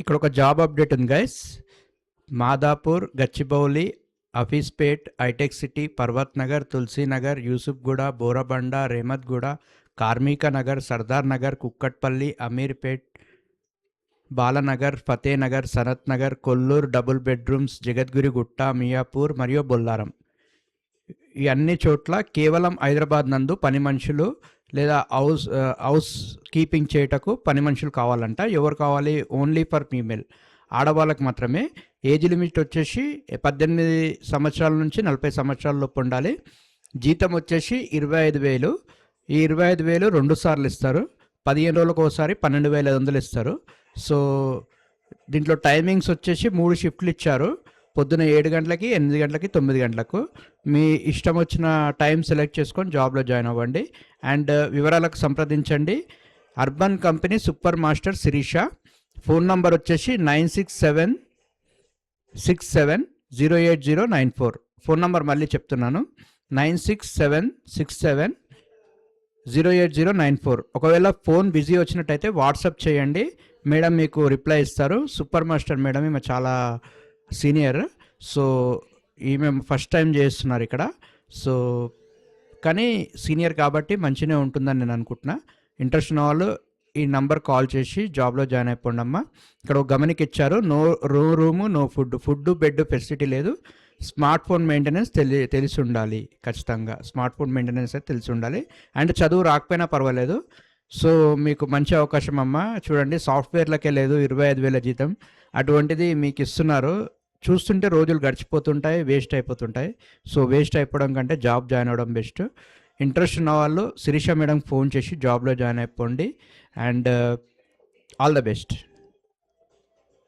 ఇక్కడ ఒక job update ఉంది గైస్. మాదాపూర్, గచ్చిబౌలి, హఫీజ్పేట్, హైటెక్ సిటీ, పర్వత్ నగర్, తులసి నగర్, యూసుఫ్గూడ, బోరబండ, రేమత్గూడ, కార్మిక నగర్, సర్దార్ నగర్, కుక్కట్పల్లి, అమీర్పేట్, బాలనగర్, ఫతేనగర్, సనత్ నగర్, కొల్లూరు, డబుల్ బెడ్రూమ్స్, జగద్గిరిగుట్ట, మియాపూర్ మరియు బొల్లారం. ఈ అన్ని చోట్ల కేవలం హైదరాబాద్ నందు పని మనుషులు లేదా హౌస్ కీపింగ్ చేయటకు పని మనుషులు కావాలంట. ఎవరు కావాలి? ఓన్లీ ఫర్ ఫీమేల్, ఆడవాళ్ళకి మాత్రమే. ఏజ్ లిమిట్ వచ్చేసి 18 సంవత్సరాల నుంచి 40 సంవత్సరాల లోపు ఉండాలి. జీతం వచ్చేసి 25,000. ఈ 25,000 2 సార్లు ఇస్తారు. 15 రోజులకు ఒకసారి 12,500 ఇస్తారు. సో దీంట్లో టైమింగ్స్ వచ్చేసి 3 షిఫ్ట్లు ఇచ్చారు. పొద్దున 7 గంటలకి, 8 గంటలకి, 9 గంటలకు. మీ ఇష్టం వచ్చిన టైం సెలెక్ట్ చేసుకొని జాబ్లో జాయిన్ అవ్వండి. అండ్ వివరాలకు సంప్రదించండి Urban Company super master Sirisha. Phone number వచ్చేసి 9676708094. ఫోన్ నంబర్ మళ్ళీ చెప్తున్నాను, 9676708094. ఒకవేళ ఫోన్ బిజీ వచ్చినట్టయితే వాట్సాప్ చేయండి, మేడం మీకు రిప్లై ఇస్తారు. సూపర్ మాస్టర్ మేడం ఈమె చాలా సీనియర్. సో ఈమె ఫస్ట్ టైం చేస్తున్నారు ఇక్కడ. సో కానీ సీనియర్ కాబట్టి మంచిగా ఉంటుందని నేను అనుకుంటున్నా. ఇంట్రెస్ట్ ఉన్న వాళ్ళు ఈ నంబర్ కాల్ చేసి జాబ్లో జాయిన్ అయిపోండి అమ్మా. ఇక్కడ ఒక గమనిక ఇచ్చారు, no room, no food, bed facility లేదు. స్మార్ట్ ఫోన్ మెయింటెనెన్స్ తెలిసి ఉండాలి. ఖచ్చితంగా స్మార్ట్ ఫోన్ మెయింటెనెన్స్ అయితే తెలిసి ఉండాలి. అండ్ చదువు రాకపోయినా పర్వాలేదు. సో మీకు మంచి అవకాశం అమ్మ. చూడండి, సాఫ్ట్వేర్లకే లేదు 25,000 జీతం, అటువంటిది మీకు ఇస్తున్నారు. చూస్తుంటే రోజులు గడిచిపోతుంటాయి, వేస్ట్ అయిపోతుంటాయి. సో వేస్ట్ అయిపోవడం కంటే జాబ్ జాయిన్ అవ్వడం బెస్ట్. ఇంట్రెస్ట్ ఉన్న వాళ్ళు శిరీష మేడం ఫోన్ చేసి జాబ్లో జాయిన్ అయిపోండి. And all the best.